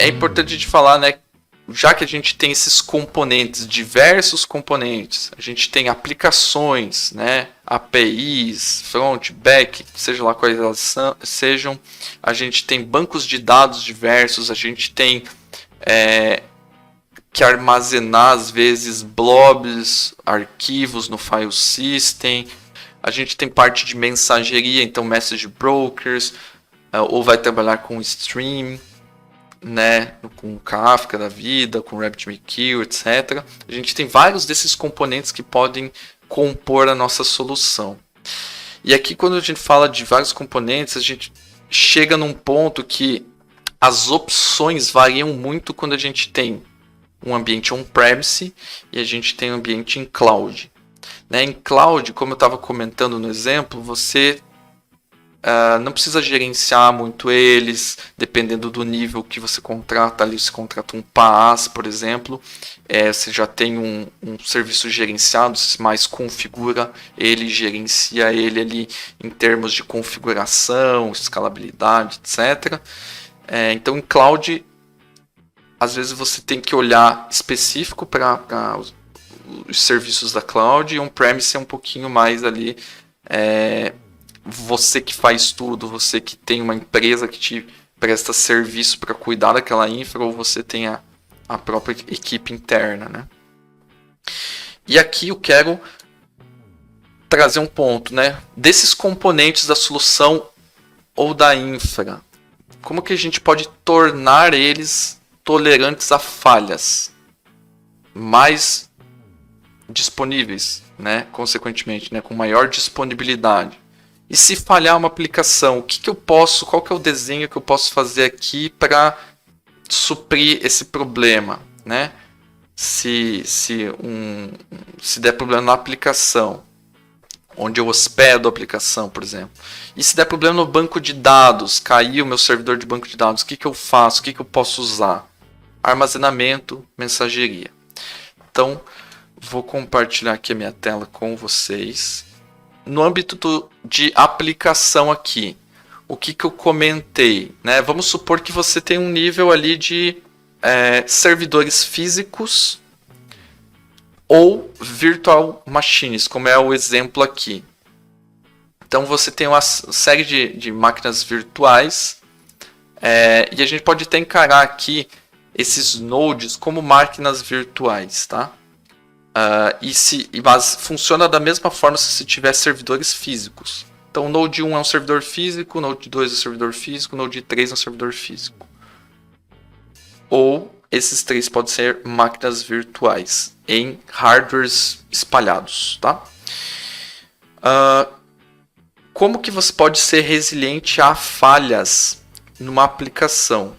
é importante de falar, né? Já que a gente tem esses componentes, diversos componentes, a gente tem aplicações, né, APIs, front, back, seja lá quais elas sejam, a gente tem bancos de dados diversos, a gente tem que armazenar às vezes blobs, arquivos no file system, a gente tem parte de mensageria, então message brokers, ou vai trabalhar com stream, né, com Kafka da vida, com RabbitMQ, etc. A gente tem vários desses componentes que podem compor a nossa solução. E aqui, quando a gente fala de vários componentes, a gente chega num ponto que as opções variam muito quando a gente tem um ambiente on-premise e a gente tem um ambiente em cloud. Né? Em cloud, como eu estava comentando no exemplo, você não precisa gerenciar muito eles, dependendo do nível que você contrata ali. Se contrata um PaaS, por exemplo, você já tem um serviço gerenciado, você mais configura ele, gerencia ele ali em termos de configuração, escalabilidade, etc. Então, em cloud, às vezes você tem que olhar específico para os serviços da cloud, e on-premise é um pouquinho mais ali... você que faz tudo, você que tem uma empresa que te presta serviço para cuidar daquela infra, ou você tem a própria equipe interna, né? E aqui eu quero trazer um ponto, né? Desses componentes da solução ou da infra, como que a gente pode tornar eles tolerantes a falhas, mais disponíveis, né? Consequentemente, né? Com maior disponibilidade. E se falhar uma aplicação, qual que é o desenho que eu posso fazer aqui para suprir esse problema, né? Se der problema na aplicação, onde eu hospedo a aplicação, por exemplo. E se der problema no banco de dados, caiu o meu servidor de banco de dados, o que eu faço? O que eu posso usar? Armazenamento, mensageria. Então, vou compartilhar aqui a minha tela com vocês. No âmbito de aplicação aqui, o que eu comentei, né? Vamos supor que você tem um nível ali de servidores físicos ou virtual machines, como é o exemplo aqui. Então você tem uma série de máquinas virtuais, e a gente pode até encarar aqui esses nodes como máquinas virtuais, tá? Mas funciona da mesma forma se você tiver servidores físicos. Então, o Node 1 é um servidor físico, Node 2 é um servidor físico, Node 3 é um servidor físico. Ou esses três podem ser máquinas virtuais em hardwares espalhados. Tá? Como que você pode ser resiliente a falhas numa aplicação?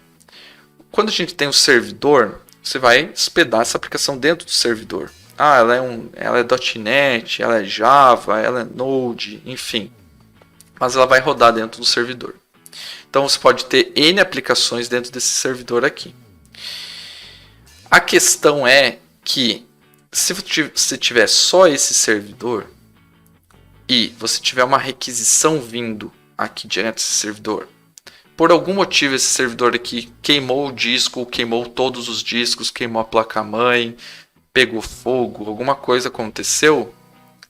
Quando a gente tem um servidor, você vai hospedar essa aplicação dentro do servidor. Ela é .NET, ela é Java, ela é Node, enfim. Mas ela vai rodar dentro do servidor. Então você pode ter N aplicações dentro desse servidor aqui. A questão é que se você tiver só esse servidor e você tiver uma requisição vindo aqui direto desse servidor, por algum motivo esse servidor aqui queimou o disco, queimou todos os discos, queimou a placa-mãe, pegou fogo, alguma coisa aconteceu,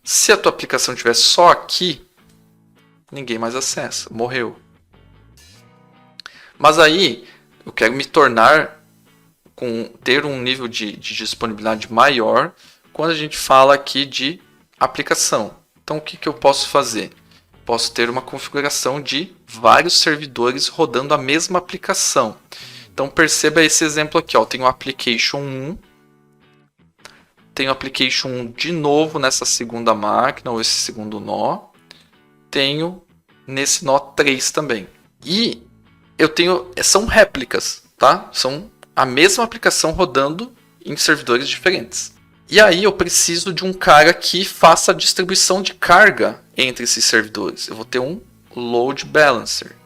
se a tua aplicação estiver só aqui, ninguém mais acessa, morreu. Mas aí, eu quero me tornar, ter um nível de disponibilidade maior quando a gente fala aqui de aplicação. Então, o que eu posso fazer? Posso ter uma configuração de vários servidores rodando a mesma aplicação. Então, perceba esse exemplo aqui. Tenho o Application 1, tenho o Application 1 de novo nessa segunda máquina, ou esse segundo nó. Tenho nesse nó 3 também. E são réplicas, tá? São a mesma aplicação rodando em servidores diferentes. E aí eu preciso de um cara que faça a distribuição de carga entre esses servidores. Eu vou ter um load balancer,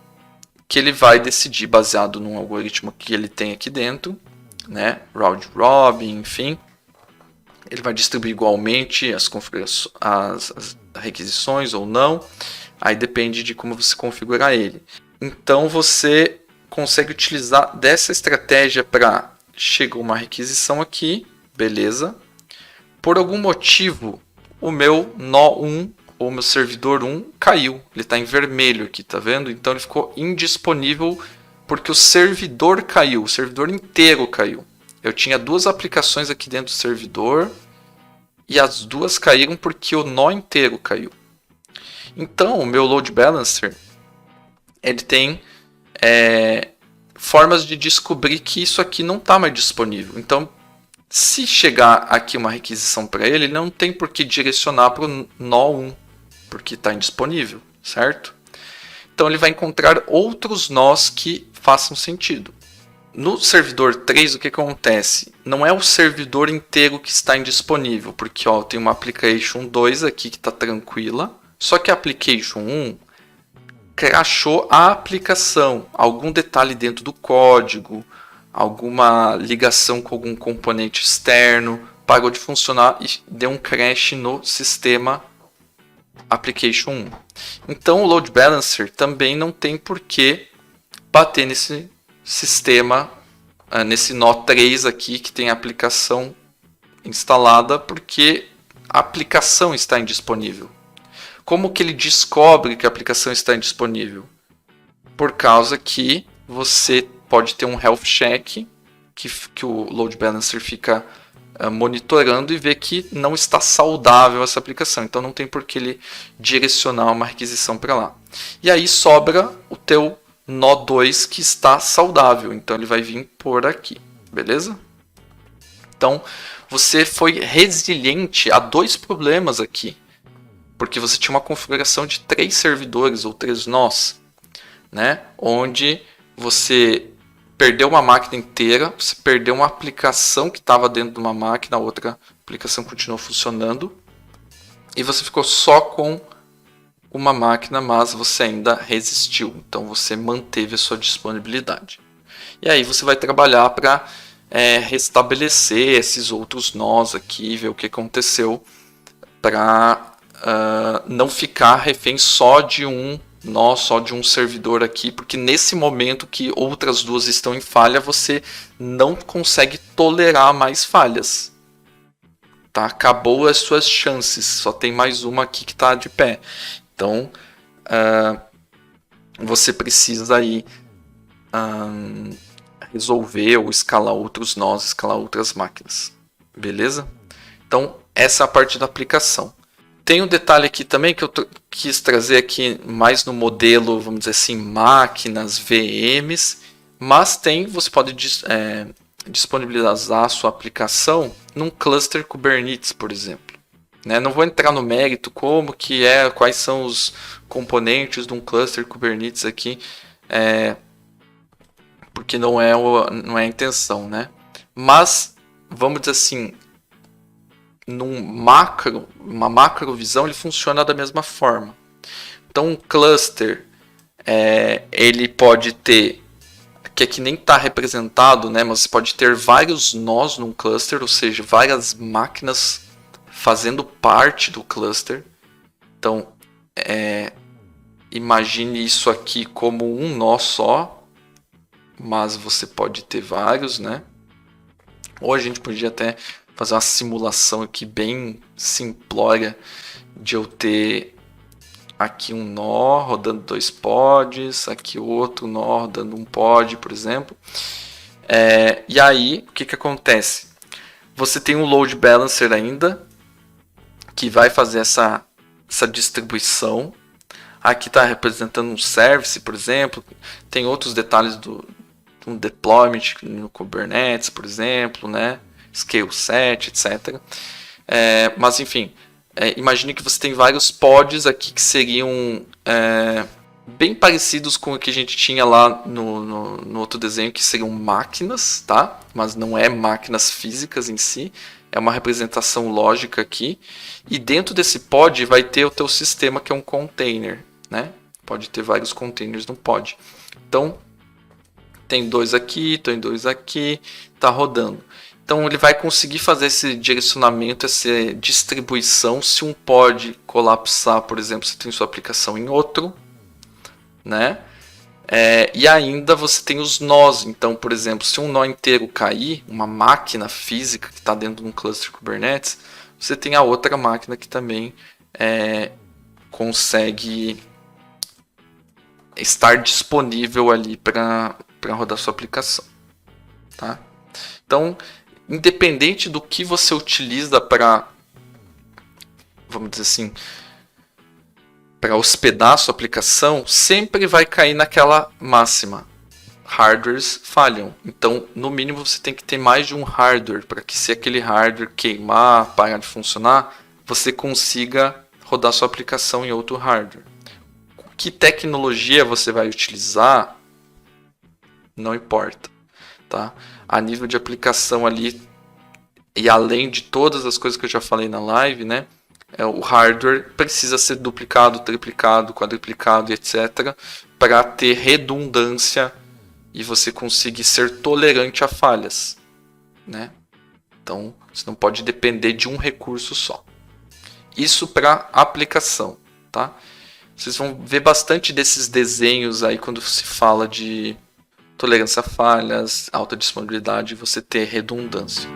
que ele vai decidir, baseado num algoritmo que ele tem aqui dentro, né? Round robin, enfim. Ele vai distribuir igualmente as configurações, as requisições ou não. Aí depende de como você configurar ele. Então você consegue utilizar dessa estratégia para... Chegou uma requisição aqui, beleza. Por algum motivo, o meu nó 1, ou meu servidor 1, caiu. Ele está em vermelho aqui, tá vendo? Então ele ficou indisponível porque o servidor caiu, o servidor inteiro caiu. Eu tinha duas aplicações aqui dentro do servidor e as duas caíram porque o nó inteiro caiu. Então o meu load balancer ele tem formas de descobrir que isso aqui não está mais disponível. Então, se chegar aqui uma requisição para ele, ele não tem por que direcionar para o nó 1, porque está indisponível, certo? Então, ele vai encontrar outros nós que façam sentido. No servidor 3, o que acontece? Não é o servidor inteiro que está indisponível, porque ó, tem uma application 2 aqui que está tranquila, só que a application 1 crashou a aplicação, algum detalhe dentro do código, alguma ligação com algum componente externo, parou de funcionar e deu um crash no sistema application 1. Então o load balancer também não tem por que bater nesse sistema, nesse nó 3 aqui que tem a aplicação instalada, porque a aplicação está indisponível. Como que ele descobre que a aplicação está indisponível? Por causa que você pode ter um health check que o load balancer fica monitorando e vê que não está saudável essa aplicação. Então não tem por que ele direcionar uma requisição para lá. E aí sobra o teu nó 2 que está saudável. Então ele vai vir por aqui. Beleza? Então você foi resiliente a dois problemas aqui. Porque você tinha uma configuração de 3 servidores ou 3 nós, né? Onde você perdeu uma máquina inteira, você perdeu uma aplicação que estava dentro de uma máquina, a outra aplicação continuou funcionando, e você ficou só com uma máquina, mas você ainda resistiu, então você manteve a sua disponibilidade. E aí você vai trabalhar para restabelecer esses outros nós aqui, ver o que aconteceu, para não ficar refém só de um nó, só de um servidor aqui, porque nesse momento que outras duas estão em falha, você não consegue tolerar mais falhas. Tá? Acabou as suas chances, só tem mais uma aqui que está de pé. Então, você precisa aí resolver ou escalar outros nós, escalar outras máquinas. Beleza? Então, essa é a parte da aplicação. Tem um detalhe aqui também que eu quis trazer aqui mais no modelo, vamos dizer assim, máquinas, VMs, mas você pode disponibilizar a sua aplicação num cluster Kubernetes, por exemplo. Né? Não vou entrar no mérito como que quais são os componentes de um cluster Kubernetes aqui, porque não é a intenção, né? Mas, vamos dizer assim, uma macrovisão, ele funciona da mesma forma. Então um cluster ele pode ter, que aqui nem está representado, né, mas você pode ter vários nós num cluster, ou seja, várias máquinas fazendo parte do cluster. Então imagine isso aqui como um nó só, mas você pode ter vários, né? Ou a gente podia até fazer uma simulação aqui bem simplória de eu ter aqui um nó rodando 2 pods, aqui outro nó rodando 1 pod, por exemplo. E aí, o que acontece? Você tem um load balancer ainda, que vai fazer essa distribuição. Aqui está representando um service, por exemplo. Tem outros detalhes do deployment no Kubernetes, por exemplo, né? Scale set, etc. Mas enfim, imagine que você tem vários pods aqui que seriam bem parecidos com o que a gente tinha lá no outro desenho, que seriam máquinas, tá? Mas não é máquinas físicas em si, é uma representação lógica aqui. E dentro desse pod vai ter o teu sistema, que é um container, né? Pode ter vários containers no pod. Então, tem 2 aqui, tem 2 aqui, tá rodando. Então ele vai conseguir fazer esse direcionamento, essa distribuição. Se um pod colapsar, por exemplo, você tem sua aplicação em outro, né? E ainda você tem os nós. Então, por exemplo, se um nó inteiro cair, uma máquina física que está dentro de um cluster Kubernetes, você tem a outra máquina que também consegue estar disponível ali para rodar sua aplicação. Tá? Então, independente do que você utiliza para, vamos dizer assim, para hospedar a sua aplicação, sempre vai cair naquela máxima. Hardwares falham. Então, no mínimo, você tem que ter mais de um hardware para que, se aquele hardware queimar, parar de funcionar, você consiga rodar sua aplicação em outro hardware. Que tecnologia você vai utilizar, não importa. Tá? A nível de aplicação ali, e além de todas as coisas que eu já falei na live, né? O hardware precisa ser duplicado, triplicado, quadruplicado, etc. para ter redundância e você conseguir ser tolerante a falhas. Né? Então, você não pode depender de um recurso só. Isso para aplicação. Tá? Vocês vão ver bastante desses desenhos aí quando se fala de tolerância a falhas, alta disponibilidade e você ter redundância.